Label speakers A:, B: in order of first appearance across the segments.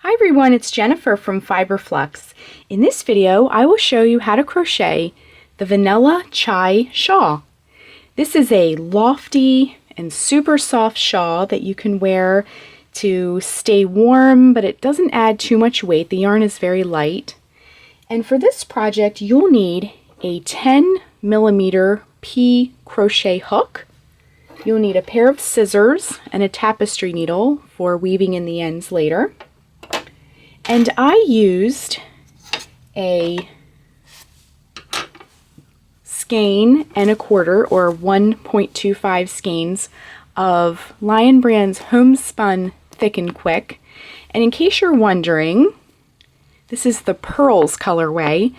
A: Hi everyone, it's Jennifer from Fiberflux. In this video, I will show you how to crochet the Vanilla Chai Shawl. This is a lofty and super soft shawl that you can wear to stay warm, but it doesn't add too much weight. The yarn is very light. And for this project, you'll need a 10mm P crochet hook. You'll need a pair of scissors and a tapestry needle for weaving in the ends later. And I used a skein and a quarter, or 1.25 skeins, of Lion Brand's Homespun Thick and Quick. And in case you're wondering, this is the Pearls colorway.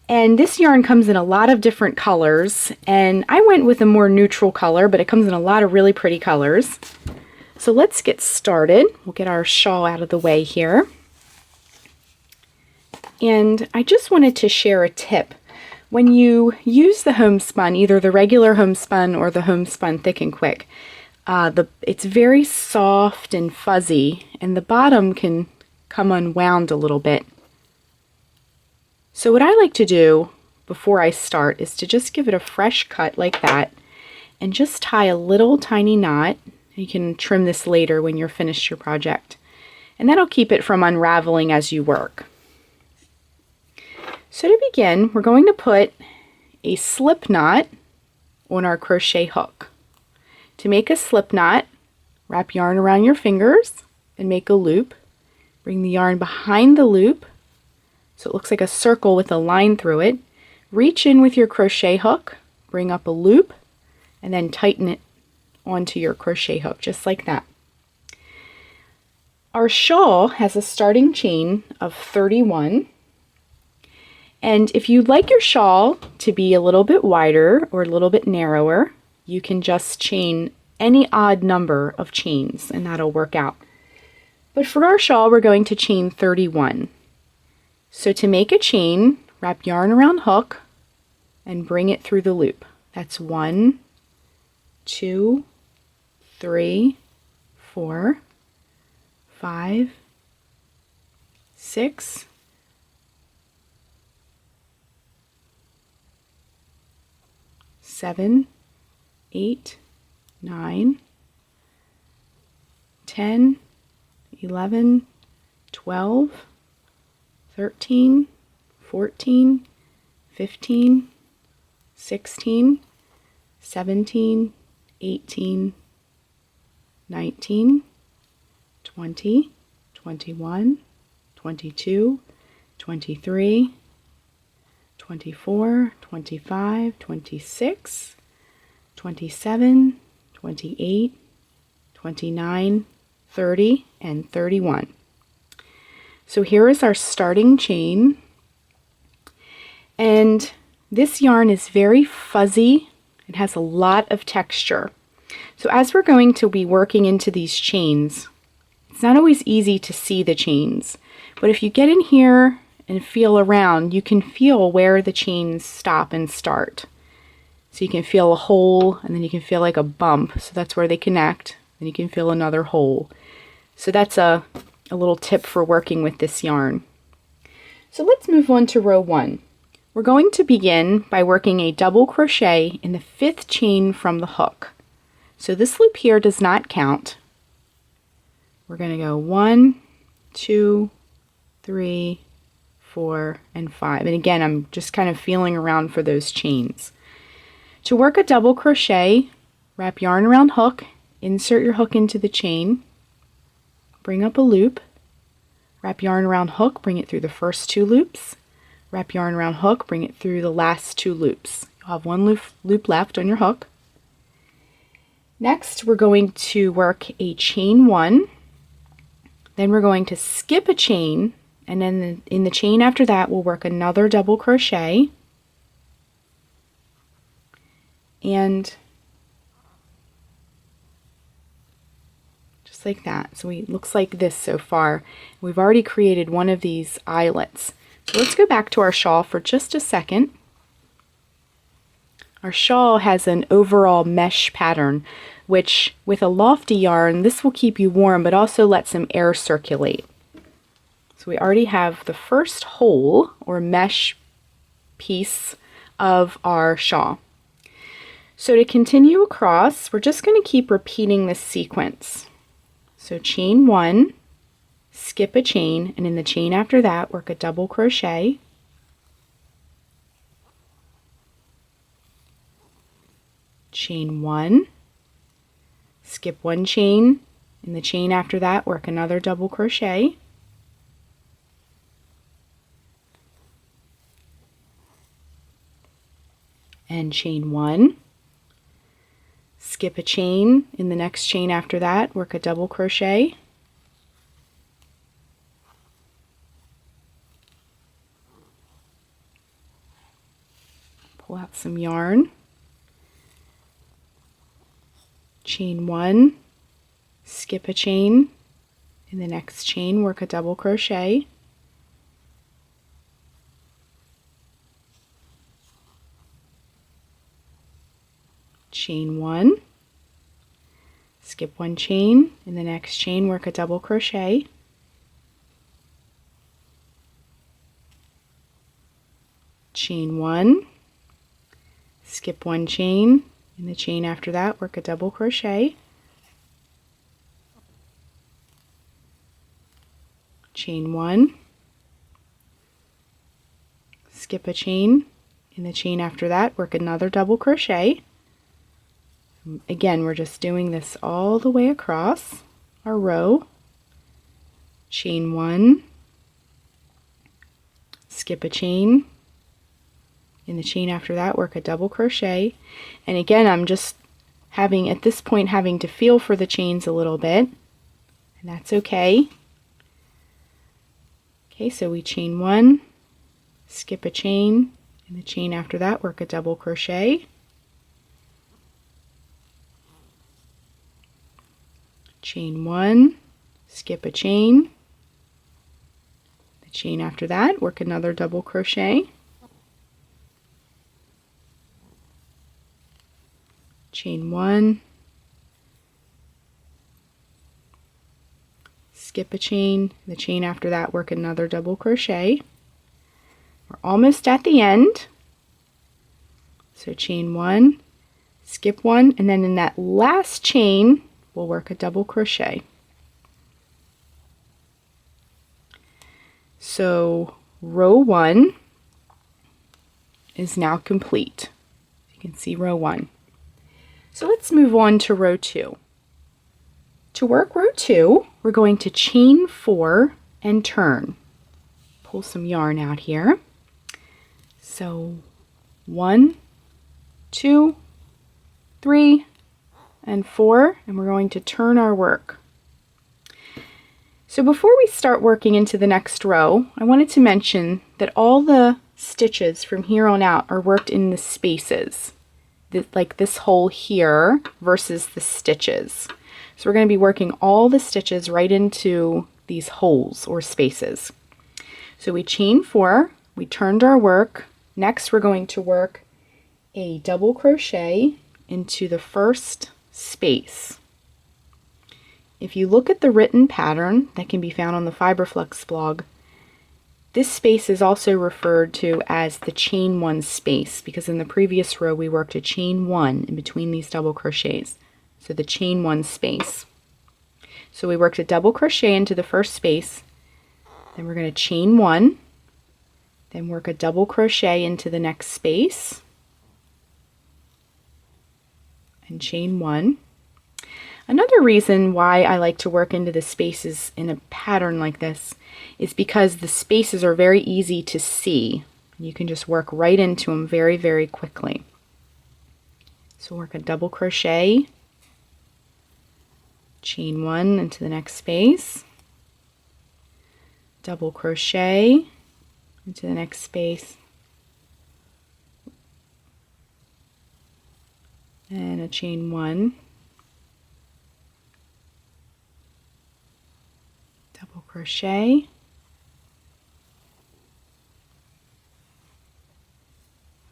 A: And this yarn comes in a lot of different colors. And I went with a more neutral color, but it comes in a lot of really pretty colors. So let's get started. We'll get our shawl out of the way here. And I just wanted to share a tip. When you use the homespun, either the regular homespun or the homespun Thick and Quick, it's very soft and fuzzy, and the bottom can come unwound a little bit. So what I like to do before I start is to just give it a fresh cut like that, and just tie a little tiny knot. You can trim this later when you're finished your project. And that'll keep it from unraveling as you work. So to begin, we're going to put a slip knot on our crochet hook. To make a slip knot, wrap yarn around your fingers and make a loop. Bring the yarn behind the loop so it looks like a circle with a line through it. Reach in with your crochet hook, bring up a loop, and then tighten it onto your crochet hook, just like that. Our shawl has a starting chain of 31. And if you'd like your shawl to be a little bit wider or a little bit narrower, you can just chain any odd number of chains and that'll work out. But for our shawl, we're going to chain 31. So to make a chain, wrap yarn around hook and bring it through the loop. That's 1, 2, 3, 4, 5, 6, 7, 8, 9, 10, 11, 12, 13, 14, 15, 16, 17, 18, 19, 20, 21, 22, 23, 24, 25, 26, 27, 28, 29, 30, and 31. So here is our starting chain. And this yarn is very fuzzy. It has a lot of texture. So as we're going to be working into these chains, it's not always easy to see the chains. But if you get in here and feel around, you can feel where the chains stop and start. So you can feel a hole, and then you can feel like a bump. So that's where they connect. And you can feel another hole. So that's a little tip for working with this yarn. So let's move on to row 1. We're going to begin by working a double crochet in the 5th chain from the hook. So this loop here does not count. We're going to go 1, 2, 3, 4, and 5. And again, I'm just kind of feeling around for those chains. To work a double crochet, wrap yarn around hook, insert your hook into the chain, bring up a loop, wrap yarn around hook, bring it through the first 2 loops, wrap yarn around hook, bring it through the last 2 loops. You'll have 1 loop left on your hook. Next, we're going to work a chain 1, then we're going to skip a chain, and then in the chain after that, we'll work another double crochet, and just like that. So it looks like this so far. We've already created one of these eyelets. So let's go back to our shawl for just a second. Our shawl has an overall mesh pattern, which with a lofty yarn, this will keep you warm, but also let some air circulate. So we already have the first hole or mesh piece of our shawl. So to continue across, we're just going to keep repeating this sequence. So chain 1, skip a chain, and in the chain after that, work a double crochet. Chain 1, skip 1 chain, in the chain after that, work another double crochet. And chain 1, skip a chain, in the next chain after that, work a double crochet. Pull out some yarn. Chain 1, skip a chain, in the next chain work a double crochet. Chain 1, skip 1 chain, in the next chain work a double crochet. Chain 1, skip 1 chain, in the chain after that work a double crochet. Chain 1, skip a chain, in the chain after that work another double crochet. Again, we're just doing this all the way across our row. Chain 1, skip a chain, in the chain after that work a double crochet. And again, I'm just at this point having to feel for the chains a little bit, and that's okay. Okay, so we chain 1, skip a chain, in the chain after that work a double crochet. Chain 1, skip a chain, the chain after that work another double crochet. Chain 1, skip a chain, the chain after that work another double crochet. We're almost at the end. So chain 1, skip 1, and then in that last chain we'll work a double crochet. So row 1 is now complete. You can see row 1. So let's move on to row 2. To work row 2, we're going to chain 4 and turn. Pull some yarn out here. So 1, 2, 3, and 4, and we're going to turn our work. So before we start working into the next row, I wanted to mention that all the stitches from here on out are worked in the spaces, like this hole here versus the stitches. So we're going to be working all the stitches right into these holes or spaces. So we chain 4, we turned our work. Next we're going to work a double crochet into the first space. If you look at the written pattern that can be found on the Fiberflux blog, this space is also referred to as the chain 1 space, because in the previous row we worked a chain 1 in between these double crochets. So the chain 1 space. So we worked a double crochet into the first space, then we're going to chain 1, then work a double crochet into the next space, and chain 1. Another reason why I like to work into the spaces in a pattern like this is because the spaces are very easy to see. You can just work right into them very, very quickly. So work a double crochet, chain 1 into the next space, double crochet into the next space, and a chain 1, double crochet,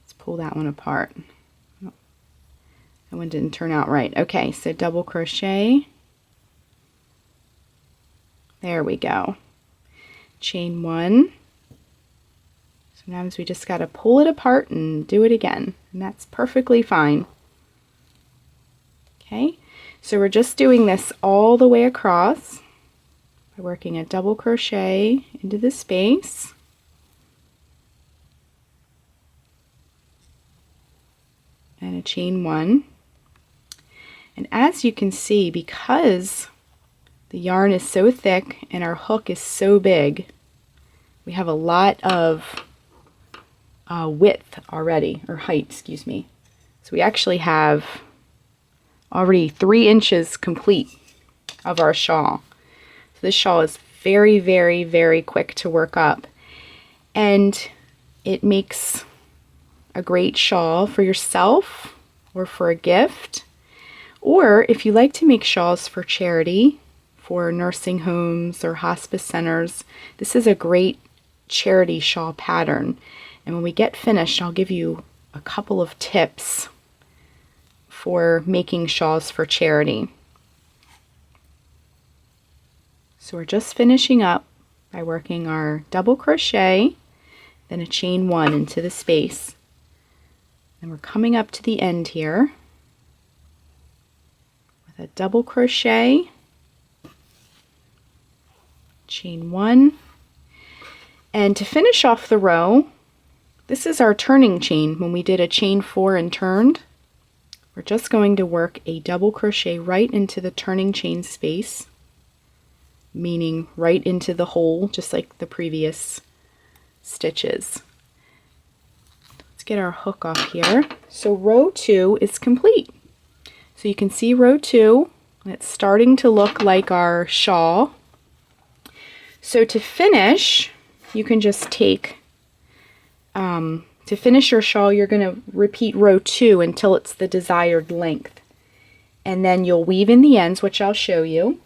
A: let's pull that one apart. Oh, that one didn't turn out right. Okay, so double crochet, there we go, chain one. Sometimes we just got to pull it apart and do it again, and that's perfectly fine. Okay, so we're just doing this all the way across by working a double crochet into the space. And a chain one. And as you can see, because the yarn is so thick and our hook is so big, we have a lot of width already, or height, excuse me. So we actually have already 3 inches complete of our shawl. So this shawl is very, very, very quick to work up, and it makes a great shawl for yourself or for a gift, or if you like to make shawls for charity, for nursing homes or hospice centers. This is a great charity shawl pattern, and when we get finished I'll give you a couple of tips for making shawls for charity. So we're just finishing up by working our double crochet, then a chain one into the space. And we're coming up to the end here with a double crochet, chain one, and to finish off the row, this is our turning chain. When we did a chain 4 and turned, we're just going to work a double crochet right into the turning chain space, meaning right into the hole, just like the previous stitches. Let's get our hook off here. So row 2 is complete. So you can see row 2, and it's starting to look like our shawl. So to finish, you can just take, to finish your shawl, you're going to repeat row 2 until it's the desired length. And then you'll weave in the ends, which I'll show you.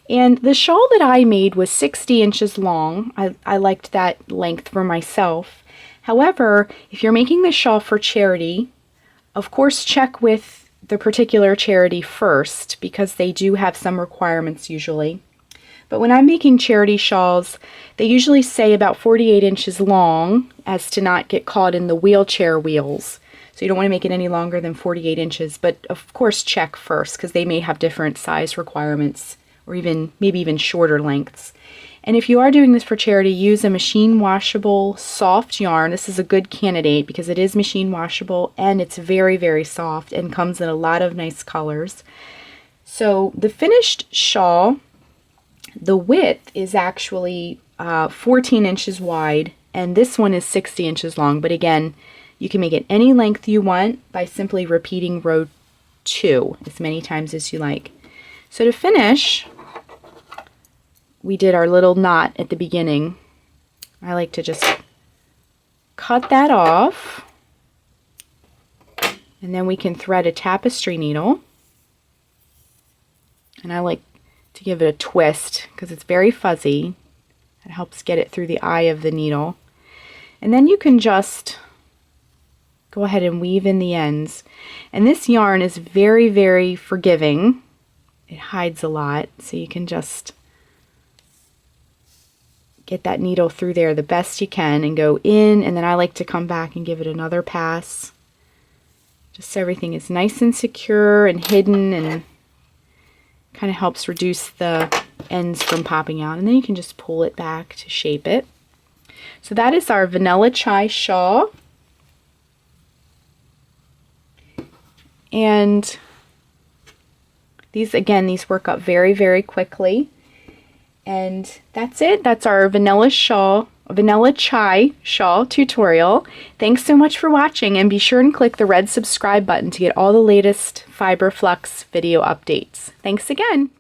A: And the shawl that I made was 60 inches long. I liked that length for myself. However, if you're making the shawl for charity, of course check with the particular charity first, because they do have some requirements usually. But when I'm making charity shawls, they usually say about 48 inches long, as to not get caught in the wheelchair wheels. So you don't want to make it any longer than 48 inches, but of course check first, because they may have different size requirements, or maybe even shorter lengths. And if you are doing this for charity, use a machine washable soft yarn. This is a good candidate because it is machine washable and it's very, very soft and comes in a lot of nice colors. So the finished shawl, the width is actually 14 inches wide, and this one is 60 inches long. But again, you can make it any length you want by simply repeating row 2 as many times as you like. So to finish, we did our little knot at the beginning. I like to just cut that off, and then we can thread a tapestry needle. And I like to give it a twist because it's very fuzzy. It helps get it through the eye of the needle. And then you can just go ahead and weave in the ends. And this yarn is very, very forgiving. It hides a lot, so you can just get that needle through there the best you can and go in, and then I like to come back and give it another pass, just so everything is nice and secure and hidden, and kind of helps reduce the ends from popping out. And then you can just pull it back to shape it. So that is our Vanilla Chai Shawl. And these work up very, very quickly. And that's it. That's our Vanilla Chai Shawl tutorial. Thanks so much for watching, and be sure and click the red subscribe button to get all the latest Fiber Flux video updates. Thanks again.